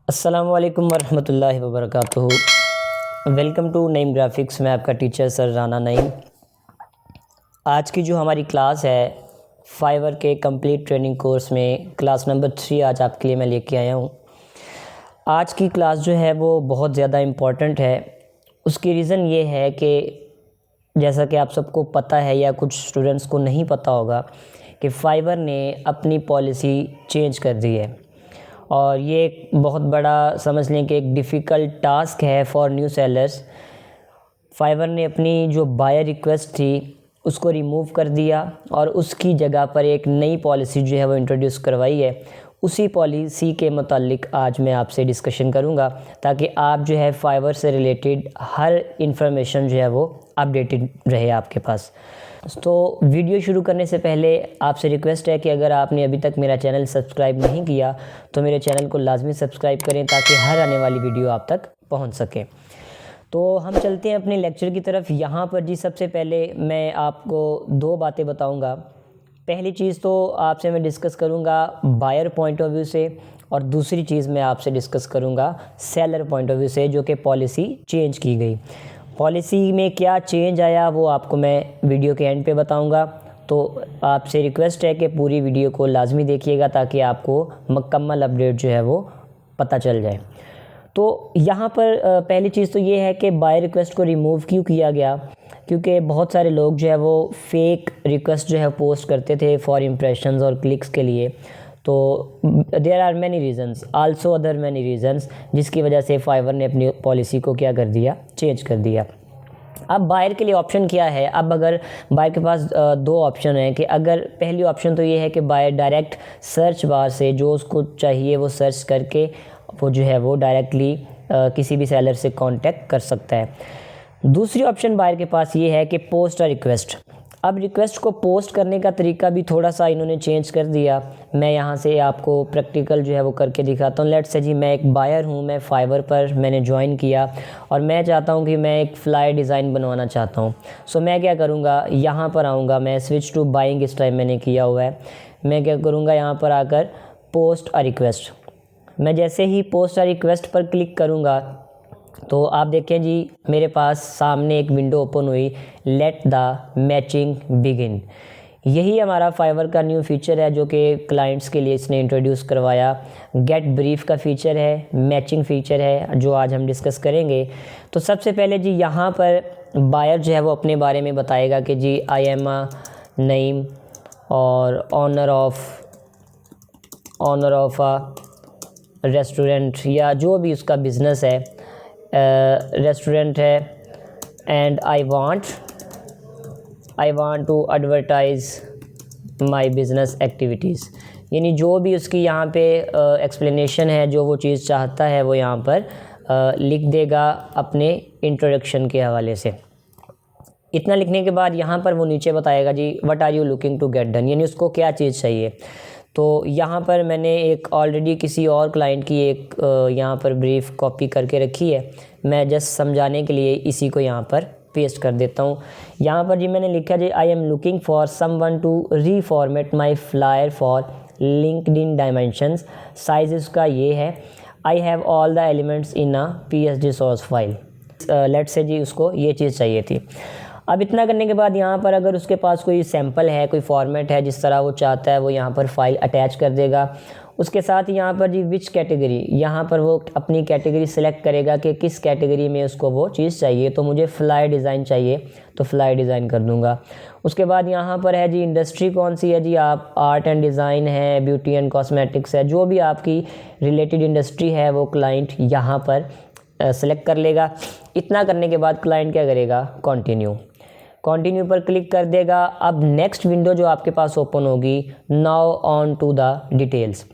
अस्सलामु अलैकुम वरहमतुल्लाहि वबरकातुहू। Welcome to Naeem graphics. मैं आपका टीचर सर राना नईम। आज की जो हमारी क्लास है फाइवर के कंप्लीट ट्रेनिंग कोर्स में क्लास नंबर 3 आज आपके लिए मैं लेके आया हूँ। आज की क्लास जो है वो बहुत ज़्यादा इम्पॉर्टेंट है। उसकी रीज़न ये है कि जैसा कि आप सबको पता है या कुछ स्टूडेंट्स को नहीं पता होगा कि फाइवर ने अपनी पॉलिसी चेंज कर दी है और ये एक बहुत बड़ा समझ लें कि एक डिफ़िकल्ट टास्क है फॉर न्यू सेलर्स। फाइवर ने अपनी जो बायर रिक्वेस्ट थी उसको रिमूव कर दिया और उसकी जगह पर एक नई पॉलिसी जो है वो इंट्रोड्यूस करवाई है। उसी पॉलिसी के मुतालिक आज मैं आपसे डिस्कशन करूंगा ताकि आप जो है फाइवर से रिलेटेड हर इंफॉर्मेशन जो है वो अपडेटेड रहे आपके पास। तो वीडियो शुरू करने से पहले आपसे रिक्वेस्ट है कि अगर आपने अभी तक मेरा चैनल सब्सक्राइब नहीं किया तो मेरे चैनल को लाजमी सब्सक्राइब करें ताकि हर आने वाली वीडियो आप तक पहुंच सके। तो हम चलते हैं अपने लेक्चर की तरफ। यहाँ पर जी सबसे पहले मैं आपको दो बातें बताऊंगा। पहली चीज़ तो आपसे मैं डिस्कस करूंगा बायर पॉइंट ऑफ व्यू से और दूसरी चीज़ मैं आपसे डिस्कस करूंगा सेलर पॉइंट ऑफ व्यू से, जो कि पॉलिसी चेंज की गई। पॉलिसी में क्या चेंज आया वो आपको मैं वीडियो के एंड पे बताऊंगा। तो आपसे रिक्वेस्ट है कि पूरी वीडियो को लाजमी देखिएगा ताकि आपको मुकम्मल अपडेट जो है वो पता चल जाए। तो यहाँ पर पहली चीज़ तो ये है कि बाय रिक्वेस्ट को रिमूव क्यों किया गया, क्योंकि बहुत सारे लोग जो है वो फेक रिक्वेस्ट जो है पोस्ट करते थे फॉर इम्प्रेशंस और क्लिक्स के लिए। तो there are many reasons also other many reasons जिसकी वजह से फाइवर ने अपनी पॉलिसी को क्या कर दिया, चेंज कर दिया। अब बायर के लिए ऑप्शन क्या है। अब अगर बायर के पास दो ऑप्शन हैं कि अगर पहली ऑप्शन तो ये है कि बायर डायरेक्ट सर्च बार से जो उसको चाहिए वो सर्च करके वो जो है वो डायरेक्टली किसी भी सेलर से कांटेक्ट कर सकता है। दूसरी ऑप्शन बायर के पास ये है कि पोस्ट अ रिक्वेस्ट। अब रिक्वेस्ट को पोस्ट करने का तरीका भी थोड़ा सा इन्होंने चेंज कर दिया। मैं यहाँ से आपको प्रैक्टिकल जो है वो करके दिखाता हूँ। लेट्स से जी मैं एक बायर हूँ, मैं फाइवर पर मैंने ज्वाइन किया और मैं चाहता हूँ कि मैं एक फ्लाई डिज़ाइन बनवाना चाहता हूँ। सो मैं क्या करूँगा, यहाँ पर आऊँगा, मैं स्विच टू बाइंग इस टाइम मैंने किया हुआ है। मैं क्या करूँगा, यहाँ पर आकर पोस्ट अ रिक्वेस्ट। मैं जैसे ही पोस्ट अ रिक्वेस्ट पर क्लिक करूँगा तो आप देखें जी मेरे पास सामने एक विंडो ओपन हुई, लेट द मैचिंग बिगिन। यही हमारा फाइवर का न्यू फीचर है जो कि क्लाइंट्स के लिए इसने इंट्रोड्यूस करवाया। गेट ब्रीफ का फीचर है, मैचिंग फीचर है जो आज हम डिस्कस करेंगे। तो सबसे पहले जी यहाँ पर बायर जो है वो अपने बारे में बताएगा कि जी आई एम अ नईम और ऑनर ऑफ अ रेस्टोरेंट या जो भी उसका बिज़नेस है, रेस्टोरेंट है, and I want to advertise my business activities. यानी जो भी उसकी यहाँ पे एक्सप्लेनेशन है, जो वो चीज़ चाहता है वो यहाँ पर लिख देगा अपने इंट्रोडक्शन के हवाले से। इतना लिखने के बाद यहाँ पर वो नीचे बताएगा जी what are you looking to get done, यानी उसको क्या चीज़ चाहिए। तो यहाँ पर मैंने एक ऑलरेडी किसी और क्लाइंट की एक यहाँ पर ब्रीफ कॉपी करके रखी है। मैं जस्ट समझाने के लिए इसी को यहाँ पर पेस्ट कर देता हूँ। यहाँ पर जी मैंने लिखा जी I am looking for someone to reformat my flyer for LinkedIn dimensions. Size इसका ये है। I have all the elements in a PSD source file. Let's say जी उसको ये चीज़ चाहिए थी। अब इतना करने के बाद यहाँ पर अगर उसके पास कोई सैम्पल है, कोई फॉर्मेट है जिस तरह वो चाहता है वो यहाँ पर फाइल अटैच कर देगा। उसके साथ यहाँ पर जी विच कैटेगरी, यहाँ पर वो अपनी कैटेगरी सेलेक्ट करेगा कि किस कैटेगरी में उसको वो चीज़ चाहिए। तो मुझे फ्लाई डिज़ाइन चाहिए तो फ्लाई डिज़ाइन कर दूँगा। उसके बाद यहाँ पर है जी इंडस्ट्री कौन सी है जी, आप आर्ट एंड डिज़ाइन है, ब्यूटी एंड कॉस्मेटिक्स है, जो भी आपकी रिलेटेड इंडस्ट्री है वो क्लाइंट यहाँ पर सेलेक्ट कर लेगा। इतना करने के बाद क्लाइंट क्या करेगा, कंटिन्यू पर क्लिक कर देगा। अब नेक्स्ट विंडो जो आपके पास ओपन होगी, now on to the details.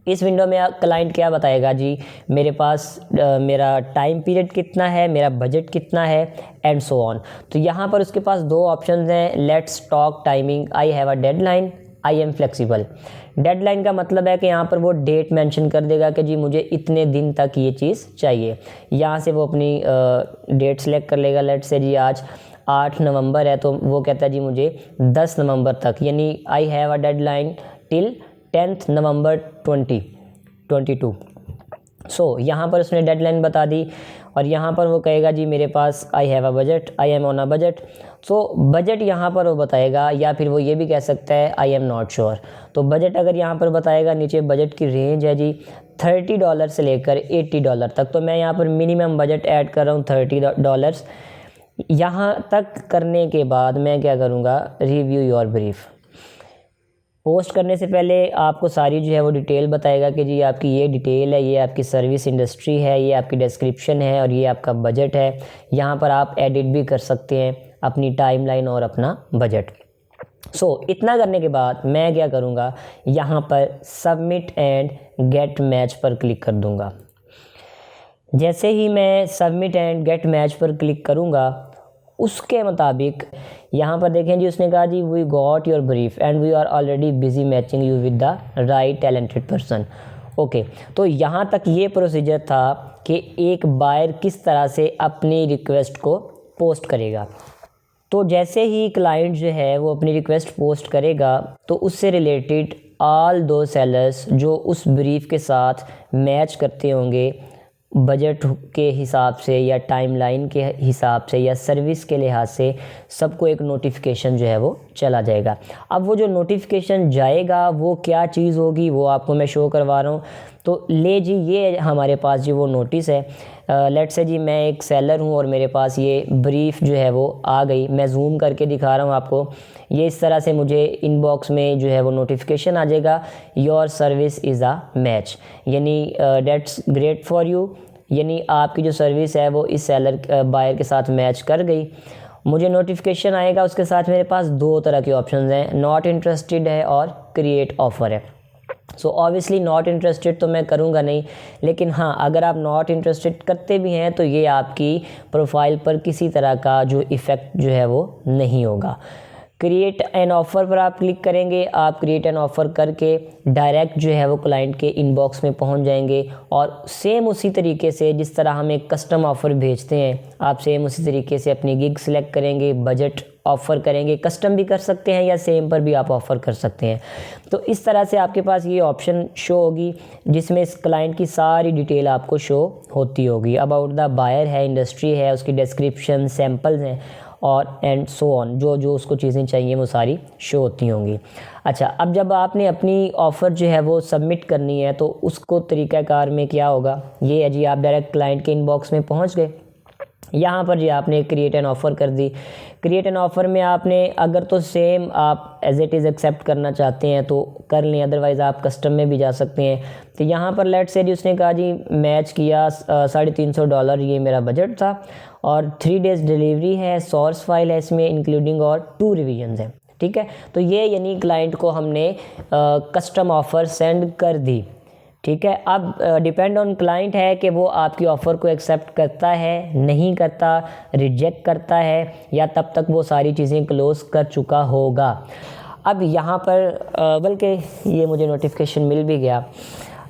इस विंडो में क्लाइंट क्या बताएगा जी, मेरे पास मेरा टाइम पीरियड कितना है, मेरा बजट कितना है, एंड सो ऑन। तो यहाँ पर उसके पास दो ऑप्शंस हैं, let's talk timing, I have a deadline, I am flexible. Deadline का मतलब है कि यहाँ पर वो डेट मेंशन कर देगा कि जी मुझे इतने दिन तक ये चीज़ चाहिए। यहाँ से वो अपनी डेट सेलेक्ट कर लेगा। लेट्स से जी आज 8 नवंबर है तो वो कहता है जी मुझे 10 नवंबर तक, यानी आई have a deadline till 10th नवंबर 2022। यहाँ पर उसने डेडलाइन बता दी और यहाँ पर वो कहेगा जी मेरे पास I have a budget, I am on a budget. Budget यहाँ पर वो बताएगा, या फिर वो ये भी कह सकता है आई एम नॉट श्योर। तो बजट अगर यहाँ पर बताएगा, नीचे बजट की रेंज है जी $30 से लेकर $80 तक। तो मैं यहाँ पर मिनिमम बजट ऐड कर रहा हूँ $30। यहाँ तक करने के बाद मैं क्या करूँगा, रिव्यू योर ब्रीफ। पोस्ट करने से पहले आपको सारी जो है वो डिटेल बताएगा कि जी आपकी ये डिटेल है, ये आपकी सर्विस इंडस्ट्री है, ये आपकी डिस्क्रिप्शन है और ये आपका बजट है। यहाँ पर आप एडिट भी कर सकते हैं अपनी टाइमलाइन और अपना बजट। इतना करने के बाद मैं क्या करूँगा, यहाँ पर सबमिट एंड गेट मैच पर क्लिक कर दूँगा। जैसे ही मैं सबमिट एंड गेट मैच पर क्लिक करूँगा, उसके मुताबिक यहाँ पर देखें जी, उसने कहा जी we got your brief and we are already busy matching you with the right talented person. Okay, तो यहाँ तक ये प्रोसीजर था कि एक बायर किस तरह से अपनी रिक्वेस्ट को पोस्ट करेगा। तो जैसे ही क्लाइंट जो है वो अपनी रिक्वेस्ट पोस्ट करेगा, तो उससे रिलेटेड ऑल दो सेलर्स जो उस ब्रीफ के साथ मैच करते होंगे बजट के हिसाब से या टाइमलाइन के हिसाब से या सर्विस के लिहाज से, सबको एक नोटिफिकेशन जो है वो चला जाएगा। अब वो जो नोटिफिकेशन जाएगा वो क्या चीज़ होगी वो आपको मैं शो करवा रहा हूँ। तो ले जी, ये हमारे पास जी वो नोटिस है। लेट्स से जी मैं एक सेलर हूँ और मेरे पास ये ब्रीफ जो है वो आ गई। मैं जूम करके दिखा रहा हूँ आपको। ये इस तरह से मुझे इनबॉक्स में जो है वो नोटिफिकेशन आ जाएगा, your service is a match, यानी डेट्स ग्रेट फॉर यू, यानी आपकी जो सर्विस है वो इस सेलर बायर के साथ मैच कर गई। मुझे नोटिफिकेशन आएगा, उसके साथ मेरे पास दो तरह के ऑप्शंस हैं, नॉट इंटरेस्टेड है और क्रिएट ऑफ़र है। ऑब्वियसली नॉट इंटरेस्टेड तो मैं करूँगा नहीं, लेकिन हाँ अगर आप नॉट इंटरेस्टेड करते भी हैं तो ये आपकी प्रोफाइल पर किसी तरह का जो इफ़ेक्ट जो है वो नहीं होगा। क्रिएट एन ऑफ़र पर आप क्लिक करेंगे। आप क्रिएट एन ऑफ़र करके डायरेक्ट जो है वो क्लाइंट के इनबॉक्स में पहुंच जाएंगे और सेम उसी तरीके से जिस तरह हम एक कस्टम ऑफ़र भेजते हैं, आप सेम उसी तरीके से अपनी गिग सिलेक्ट करेंगे, बजट ऑफ़र करेंगे। कस्टम भी कर सकते हैं या सेम पर भी आप ऑफ़र कर सकते हैं। तो इस तरह से आपके पास ये ऑप्शन शो होगी जिसमें इस क्लाइंट की सारी डिटेल आपको शो होती होगी। अबाउट द बायर है, इंडस्ट्री है, उसकी डिस्क्रिप्शन, सैम्पल्स हैं और एंड सो ऑन, जो जो उसको चीज़ें चाहिए वो सारी शो होती होंगी। अच्छा, अब जब आपने अपनी ऑफ़र जो है वो सबमिट करनी है तो उसको तरीक़ाकार में क्या होगा, ये है जी आप डायरेक्ट क्लाइंट के इनबॉक्स में पहुंच गए। यहाँ पर जी आपने क्रिएट एन ऑफ़र कर दी। क्रिएट एन ऑफ़र में आपने अगर तो सेम आप एज इट इज़ एक्सेप्ट करना चाहते हैं तो कर लें, अदरवाइज़ आप कस्टम में भी जा सकते हैं। तो यहाँ पर लेट से जी उसने कहा जी मैच किया $350, ये मेरा बजट था और 3 डेज़ डिलीवरी है, सोर्स फाइल है इसमें इंक्लूडिंग और 2 रिवीजन्स हैं। ठीक है, तो ये यानी क्लाइंट को हमने कस्टम ऑफ़र सेंड कर दी। ठीक है, अब डिपेंड ऑन क्लाइंट है कि वो आपकी ऑफ़र को एक्सेप्ट करता है, नहीं करता, रिजेक्ट करता है, या तब तक वो सारी चीज़ें क्लोज़ कर चुका होगा। अब यहाँ पर बल्कि ये मुझे नोटिफिकेशन मिल भी गया।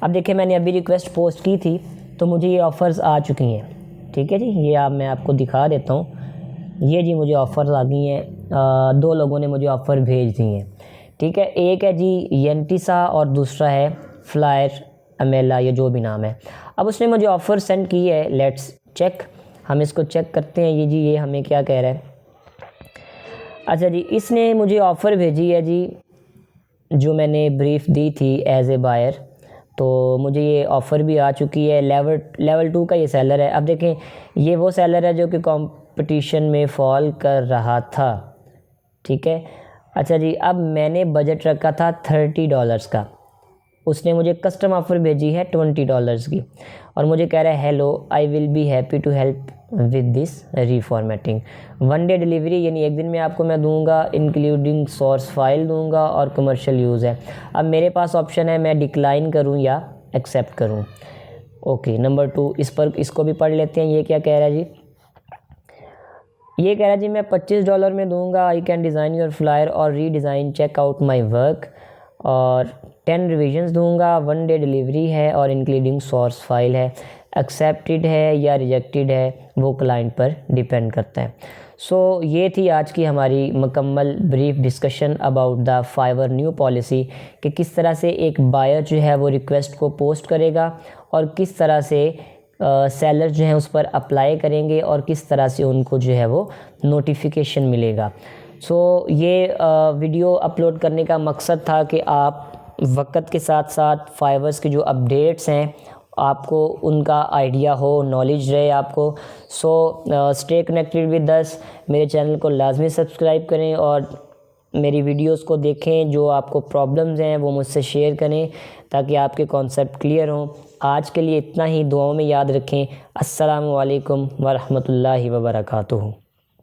अब देखिए मैंने अभी रिक्वेस्ट पोस्ट की थी तो मुझे ये ऑफ़र्स आ चुकी हैं। ठीक है जी, ये मैं आपको दिखा देता हूँ। ये जी मुझे ऑफ़र्स आ गई हैं, 2 लोगों ने मुझे ऑफ़र भेज दी हैं। ठीक है, एक है जी यंटिसा और दूसरा है फ्लायर अमेला, ये जो भी नाम है। अब उसने मुझे ऑफ़र सेंड की है, लेट्स चेक, हम इसको चेक करते हैं। ये जी ये हमें क्या कह रहा है। अच्छा जी, इसने मुझे ऑफ़र भेजी है जी जो मैंने ब्रीफ़ दी थी एज ए बायर, तो मुझे ये ऑफ़र भी आ चुकी है। लेवल 2 का ये सेलर है। अब देखें ये वो सेलर है जो कि कंपटीशन में फॉल कर रहा था। ठीक है, अच्छा जी, अब मैंने बजट रखा था $30 का, उसने मुझे कस्टम ऑफ़र भेजी है $20 की और मुझे कह रहा है hello, I will be happy to help with this reformatting. 1 day delivery, यानी एक दिन में आपको मैं दूंगा, इंक्लूडिंग सोर्स फाइल दूंगा और कमर्शियल यूज़ है। अब मेरे पास ऑप्शन है मैं डिक्लाइन करूं या एक्सेप्ट करूं। ओके, नंबर 2 इस पर इसको भी पढ़ लेते हैं। ये क्या कह रहा है जी, ये कह रहा है जी मैं $25 में दूंगा, I can design your flyer और redesign, check out my work, और 10 रिविजन्स दूंगा, 1 डे डिलीवरी है और इंक्लूडिंग सोर्स फाइल है। एक्सेप्टेड है या रिजेक्टेड है वो क्लाइंट पर डिपेंड करता है। सो ये थी आज की हमारी मुकम्मल brief discussion about the Fiverr new policy कि किस तरह से एक बायर जो है वो रिक्वेस्ट को पोस्ट करेगा और किस तरह से सेलर जो है उस पर अप्लाई करेंगे और किस तरह से उनको जो है वो नोटिफिकेशन मिलेगा। सो ये वीडियो अपलोड करने का मकसद था कि आप वक्त के साथ साथ फाइवर्स की जो अपडेट्स हैं आपको उनका आइडिया हो, नॉलेज रहे आपको। So stay connected with us. मेरे चैनल को लाजमी सब्सक्राइब करें और मेरी वीडियोस को देखें। जो आपको प्रॉब्लम्स हैं वो मुझसे शेयर करें ताकि आपके कॉन्सेप्ट क्लियर हों। आज के लिए इतना ही, दुआओं में याद रखें। अस्सलामु अलैकुम वरहमतुल्लाहि वबरकातुहू।